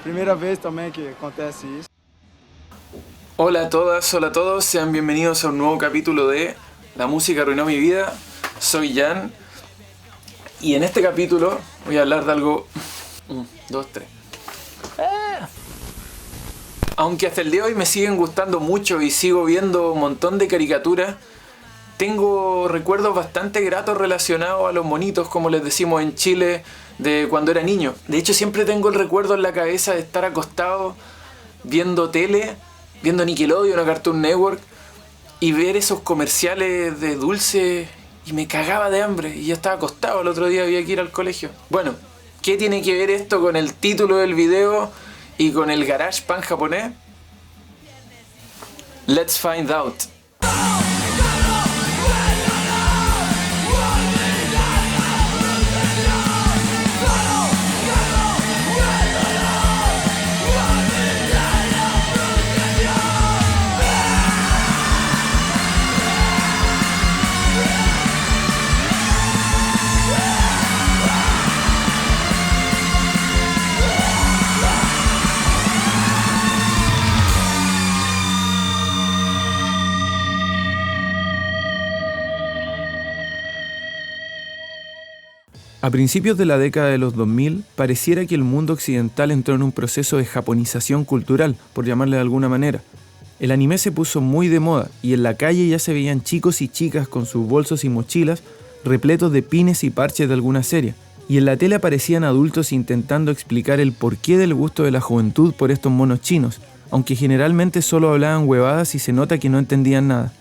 Primeira vez também que acontece isso. Hola a todas, hola a todos, sean bienvenidos a un nuevo capítulo de La música arruinó mi vida. Soy Jan y en este capítulo voy a hablar de algo... 1, 2, 3. Aunque hasta el día de hoy me siguen gustando mucho y sigo viendo un montón de caricaturas, tengo recuerdos bastante gratos relacionados a los monitos, como les decimos en Chile, de cuando era niño. De hecho, siempre tengo el recuerdo en la cabeza de estar acostado viendo tele, viendo Nickelodeon o Cartoon Network y ver esos comerciales de dulce y me cagaba de hambre y ya estaba acostado. El otro día había que ir al colegio. Bueno, ¿qué tiene que ver esto con el título del video y con el GarageBand japonés? Let's find out. A principios de la década de los 2000, pareciera que el mundo occidental entró en un proceso de japonización cultural, por llamarle de alguna manera. El anime se puso muy de moda y en la calle ya se veían chicos y chicas con sus bolsos y mochilas repletos de pines y parches de alguna serie. Y en la tele aparecían adultos intentando explicar el porqué del gusto de la juventud por estos monos chinos, aunque generalmente solo hablaban huevadas y se nota que no entendían nada.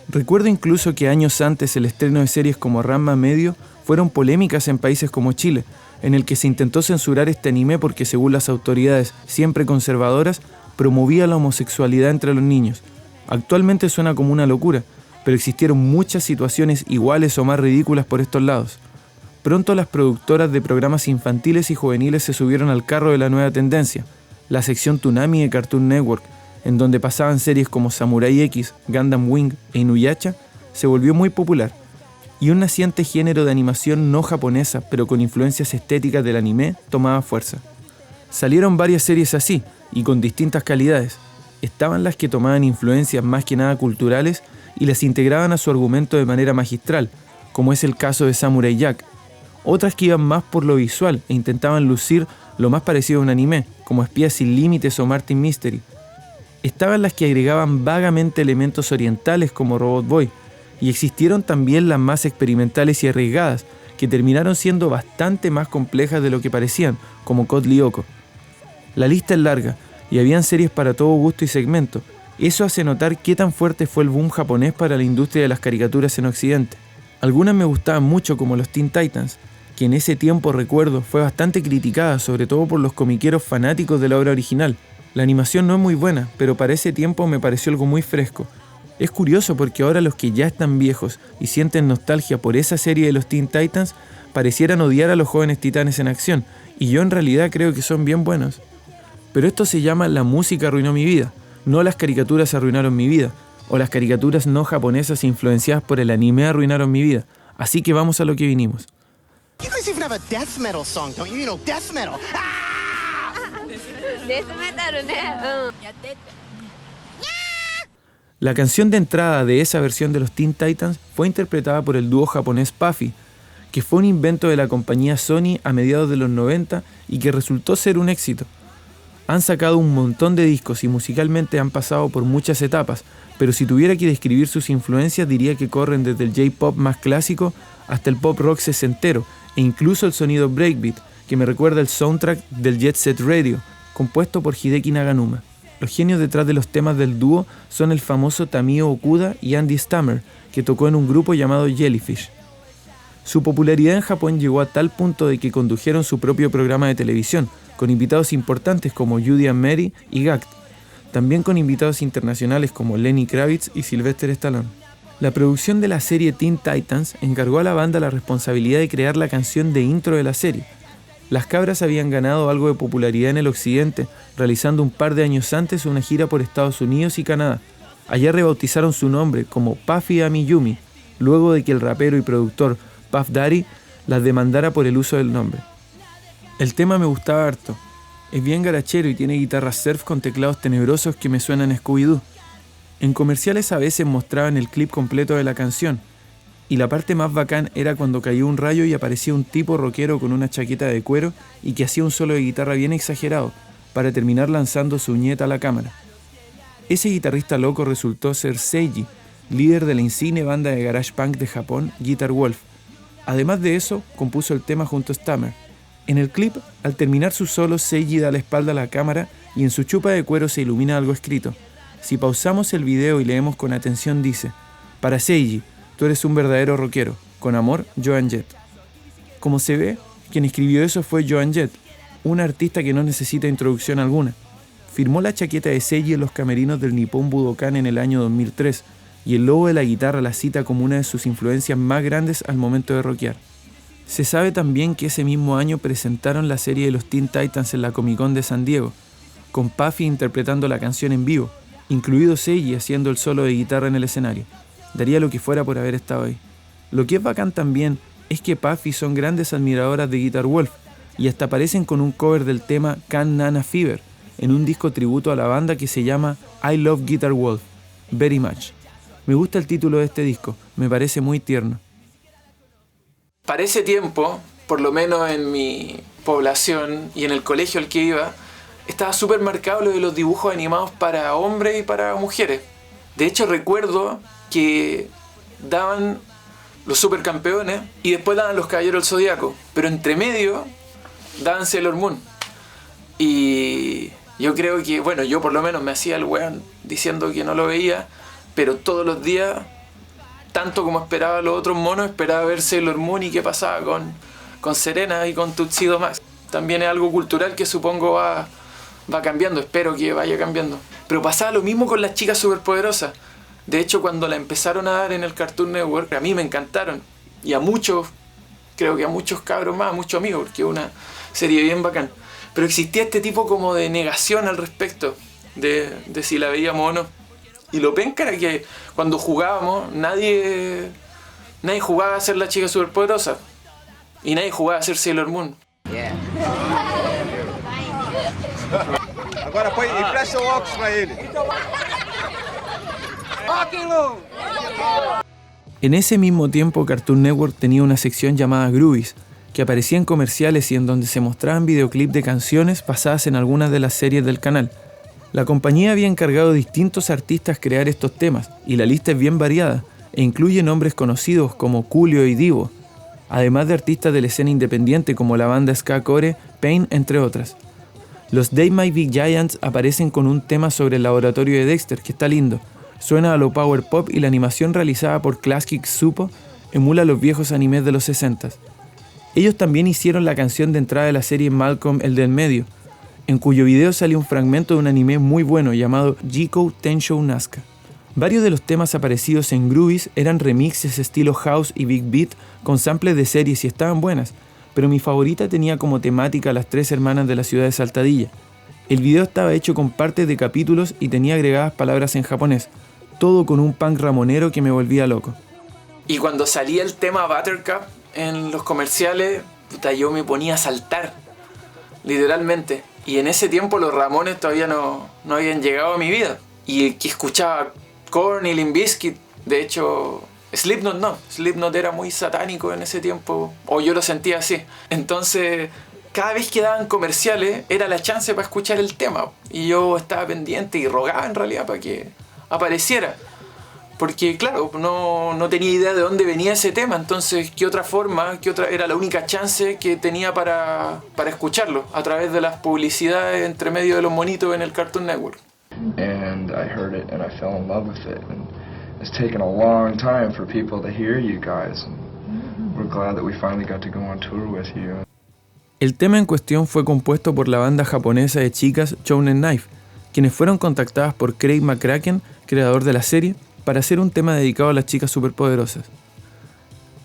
Recuerdo incluso que años antes el estreno de series como Ranma Medio fueron polémicas en países como Chile, en el que se intentó censurar este anime porque, según las autoridades siempre conservadoras, promovía la homosexualidad entre los niños. Actualmente suena como una locura, pero existieron muchas situaciones iguales o más ridículas por estos lados. Pronto las productoras de programas infantiles y juveniles se subieron al carro de la nueva tendencia, la sección Toonami de Cartoon Network, en donde pasaban series como Samurai X, Gundam Wing e Inuyasha, se volvió muy popular. Y un naciente género de animación no japonesa, pero con influencias estéticas del anime, tomaba fuerza. Salieron varias series así, y con distintas calidades. Estaban las que tomaban influencias más que nada culturales y las integraban a su argumento de manera magistral, como es el caso de Samurai Jack. Otras que iban más por lo visual e intentaban lucir lo más parecido a un anime, como Espías sin Límites o Martin Mystery. Estaban las que agregaban vagamente elementos orientales como Robot Boy, y existieron también las más experimentales y arriesgadas, que terminaron siendo bastante más complejas de lo que parecían, como Code Lyoko. La lista es larga, y habían series para todo gusto y segmento. Eso hace notar qué tan fuerte fue el boom japonés para la industria de las caricaturas en Occidente. Algunas me gustaban mucho, como los Teen Titans, que en ese tiempo, recuerdo, fue bastante criticada, sobre todo por los comiqueros fanáticos de la obra original. La animación no es muy buena, pero para ese tiempo me pareció algo muy fresco. Es curioso porque ahora los que ya están viejos y sienten nostalgia por esa serie de los Teen Titans parecieran odiar a los jóvenes titanes en acción, y yo en realidad creo que son bien buenos. Pero esto se llama La música arruinó mi vida, no las caricaturas arruinaron mi vida, o las caricaturas no japonesas influenciadas por el anime arruinaron mi vida. Así que vamos a lo que vinimos. You guys even have a death metal song, don't you? You know, death metal. Ah! Death metal, ¿no? La canción de entrada de esa versión de los Teen Titans fue interpretada por el dúo japonés Puffy, que fue un invento de la compañía Sony a mediados de los 90 y que resultó ser un éxito. Han sacado un montón de discos y musicalmente han pasado por muchas etapas, pero si tuviera que describir sus influencias diría que corren desde el J-pop más clásico hasta el pop rock sesentero e incluso el sonido breakbeat, que me recuerda el soundtrack del Jet Set Radio, compuesto por Hideki Naganuma. Los genios detrás de los temas del dúo son el famoso Tamio Okuda y Andy Stammer, que tocó en un grupo llamado Jellyfish. Su popularidad en Japón llegó a tal punto de que condujeron su propio programa de televisión, con invitados importantes como Judy and Mary y Gact, también con invitados internacionales como Lenny Kravitz y Sylvester Stallone. La producción de la serie Teen Titans encargó a la banda la responsabilidad de crear la canción de intro de la serie. Las cabras habían ganado algo de popularidad en el occidente, realizando un par de años antes una gira por Estados Unidos y Canadá. Allá rebautizaron su nombre como Puffy Ami Yumi, luego de que el rapero y productor Puff Daddy las demandara por el uso del nombre. El tema me gustaba harto. Es bien garachero y tiene guitarras surf con teclados tenebrosos que me suenan a Scooby-Doo. En comerciales a veces mostraban el clip completo de la canción, y la parte más bacán era cuando cayó un rayo y aparecía un tipo rockero con una chaqueta de cuero y que hacía un solo de guitarra bien exagerado, para terminar lanzando su uñeta a la cámara. Ese guitarrista loco resultó ser Seiji, líder de la insigne banda de garage punk de Japón, Guitar Wolf. Además de eso, compuso el tema junto a Stammer. En el clip, al terminar su solo, Seiji da la espalda a la cámara y en su chupa de cuero se ilumina algo escrito. Si pausamos el video y leemos con atención dice: "Para Seiji, tú eres un verdadero rockero. Con amor, Joan Jett". Como se ve, quien escribió eso fue Joan Jett, una artista que no necesita introducción alguna. Firmó la chaqueta de Seiji en los camerinos del Nippon Budokan en el año 2003, y el logo de la guitarra la cita como una de sus influencias más grandes al momento de rockear. Se sabe también que ese mismo año presentaron la serie de los Teen Titans en la Comic Con de San Diego, con Puffy interpretando la canción en vivo, incluido Seiji haciendo el solo de guitarra en el escenario. Daría lo que fuera por haber estado ahí. Lo que es bacán también es que Puffy son grandes admiradoras de Guitar Wolf, y hasta aparecen con un cover del tema Can Nana Fever, en un disco tributo a la banda que se llama I Love Guitar Wolf, Very Much. Me gusta el título de este disco, me parece muy tierno. Para ese tiempo, por lo menos en mi población y en el colegio al que iba, estaba súper marcado lo de los dibujos animados para hombres y para mujeres. De hecho, recuerdo que daban los Supercampeones y después daban los Caballeros del Zodiaco, pero entre medio daban Sailor Moon. Y yo creo que, bueno, yo por lo menos me hacía el weón diciendo que no lo veía, pero todos los días, tanto como esperaba los otros monos, esperaba ver Sailor Moon y qué pasaba con Serena y con Tuxedo Mask. También es algo cultural que supongo va cambiando, espero que vaya cambiando. Pero pasaba lo mismo con las chicas superpoderosas. De hecho, cuando la empezaron a dar en el Cartoon Network, a mí me encantaron. Y a muchos, creo que a muchos cabros más, a muchos amigos, porque es una serie bien bacán. Pero existía este tipo como de negación al respecto, de si la veíamos o no. Y lo penca era que cuando jugábamos, nadie jugaba a ser la chica superpoderosa. Y nadie jugaba a ser Sailor Moon. Agora põe e presta o óculos pra ele. En ese mismo tiempo, Cartoon Network tenía una sección llamada Groovies, que aparecía en comerciales y en donde se mostraban videoclips de canciones basadas en algunas de las series del canal. La compañía había encargado a distintos artistas crear estos temas, y la lista es bien variada, e incluye nombres conocidos como Coolio y Divo, además de artistas de la escena independiente como la banda ska core Pain, entre otras. Los They Might Be Giants aparecen con un tema sobre el laboratorio de Dexter, que está lindo. Suena a lo power pop y la animación realizada por Classic Supo emula los viejos animes de los 60s. Ellos también hicieron la canción de entrada de la serie Malcolm el del medio, en cuyo video sale un fragmento de un anime muy bueno llamado Jikou Tenshou Nazca. Varios de los temas aparecidos en Groovies eran remixes estilo house y big beat con samples de series y estaban buenas, pero mi favorita tenía como temática a las 3 hermanas de la ciudad de Saltadilla. El video estaba hecho con partes de capítulos y tenía agregadas palabras en japonés, todo con un punk ramonero que me volvía loco. Y cuando salía el tema Buttercup en los comerciales, puta, yo me ponía a saltar, literalmente. Y en ese tiempo los Ramones todavía no habían llegado a mi vida. Y el que escuchaba Korn y Limp Bizkit, de hecho, Slipknot no. Slipknot era muy satánico en ese tiempo, o yo lo sentía así. Entonces, cada vez que daban comerciales, era la chance para escuchar el tema. Y yo estaba pendiente y rogaba en realidad para que apareciera. Porque claro, no tenía idea de dónde venía ese tema, entonces ¿qué otra forma, era la única chance que tenía para escucharlo? A través de las publicidades entre medio de los monitos en el Cartoon Network. And I heard it and I fell in love with it, and it's taken a long time for people to hear you guys, and we're glad that we finally got to go on tour with you. El tema en cuestión fue compuesto por la banda japonesa de chicas Shounen Knife, quienes fueron contactadas por Craig McCracken, creador de la serie, para hacer un tema dedicado a las chicas superpoderosas.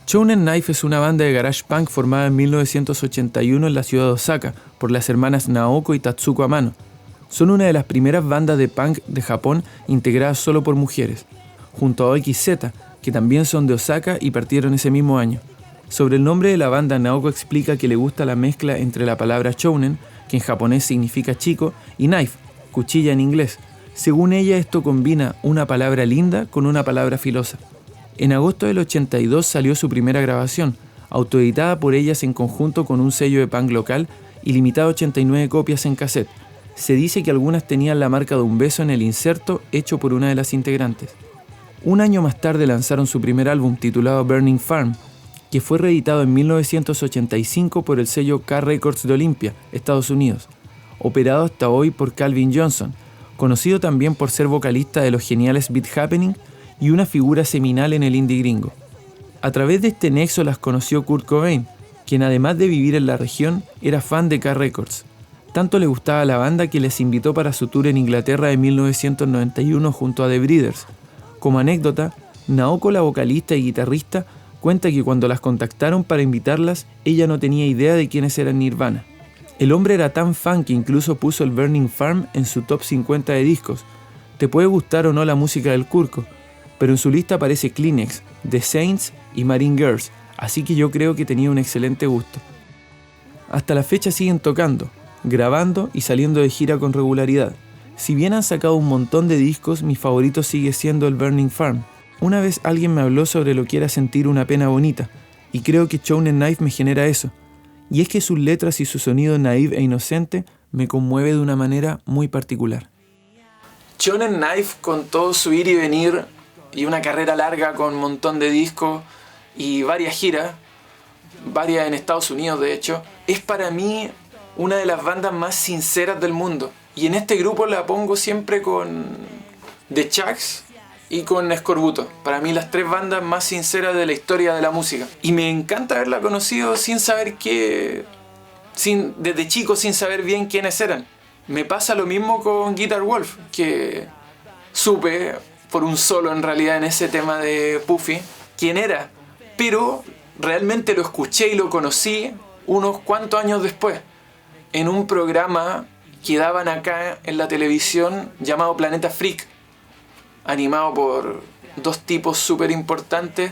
Shounen Knife es una banda de garage punk formada en 1981 en la ciudad de Osaka por las hermanas Naoko y Tatsuko Amano. Son una de las primeras bandas de punk de Japón integradas solo por mujeres, junto a OXZ, que también son de Osaka y partieron ese mismo año. Sobre el nombre de la banda, Naoko explica que le gusta la mezcla entre la palabra shounen que en japonés significa chico, y knife, cuchilla en inglés. Según ella, esto combina una palabra linda con una palabra filosa. En agosto del 82 salió su primera grabación, autoeditada por ellas en conjunto con un sello de punk local y limitada a 89 copias en cassette. Se dice que algunas tenían la marca de un beso en el inserto hecho por una de las integrantes. Un año más tarde lanzaron su primer álbum titulado Burning Farm, que fue reeditado en 1985 por el sello K Records de Olympia, Estados Unidos, operado hasta hoy por Calvin Johnson, conocido también por ser vocalista de los geniales Beat Happening y una figura seminal en el indie gringo. A través de este nexo las conoció Kurt Cobain, quien además de vivir en la región, era fan de K Records. Tanto le gustaba la banda que les invitó para su tour en Inglaterra de 1991 junto a The Breeders. Como anécdota, Naoko, la vocalista y guitarrista, cuenta que cuando las contactaron para invitarlas, ella no tenía idea de quiénes eran Nirvana. El hombre era tan fan que incluso puso el Burning Farm en su top 50 de discos. Te puede gustar o no la música del Kurko, pero en su lista aparece Kleenex, The Saints y Marine Girls, así que yo creo que tenía un excelente gusto. Hasta la fecha siguen tocando, grabando y saliendo de gira con regularidad. Si bien han sacado un montón de discos, mi favorito sigue siendo el Burning Farm. Una vez alguien me habló sobre lo que era sentir una pena bonita, y creo que Shonen Knife me genera eso. Y es que sus letras y su sonido naive e inocente me conmueve de una manera muy particular. Shonen Knife, con todo su ir y venir y una carrera larga con un montón de discos y varias giras, varias en Estados Unidos de hecho, es para mí una de las bandas más sinceras del mundo. Y en este grupo la pongo siempre con The Chucks y con Escorbuto. Para mí las tres bandas más sinceras de la historia de la música. Y me encanta haberla conocido sin saber desde chico sin saber bien quiénes eran. Me pasa lo mismo con Guitar Wolf, que supe por un solo en realidad en ese tema de Puffy quién era. Pero realmente lo escuché y lo conocí unos cuantos años después, en un programa que daban acá en la televisión llamado Planeta Freak, animado por dos tipos súper importantes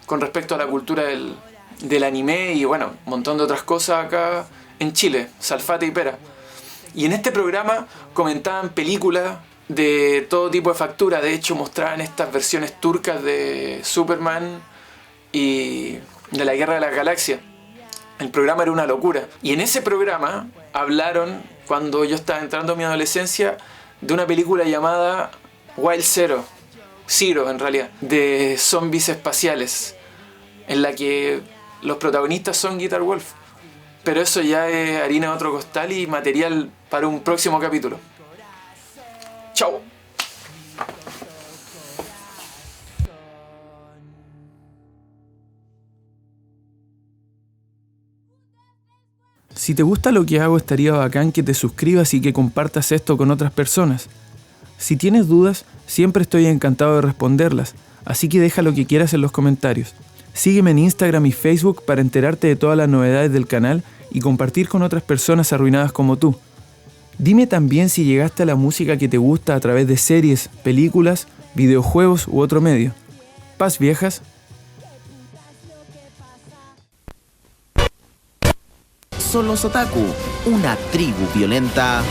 con respecto a la cultura del anime y bueno, un montón de otras cosas acá en Chile, Salfate y Pera. Y en este programa comentaban películas de todo tipo de factura. De hecho mostraban estas versiones turcas de Superman y de la Guerra de las Galaxias. El programa era una locura. Y en ese programa hablaron, cuando yo estaba entrando en mi adolescencia, de una película llamada Wild Zero en realidad, de zombies espaciales, en la que los protagonistas son Guitar Wolf. Pero eso ya es harina de otro costal y material para un próximo capítulo. ¡Chao! Si te gusta lo que hago, estaría bacán que te suscribas y que compartas esto con otras personas. Si tienes dudas, siempre estoy encantado de responderlas, así que deja lo que quieras en los comentarios. Sígueme en Instagram y Facebook para enterarte de todas las novedades del canal y compartir con otras personas arruinadas como tú. Dime también si llegaste a la música que te gusta a través de series, películas, videojuegos u otro medio. Paz viejas. Son los otaku, una tribu violenta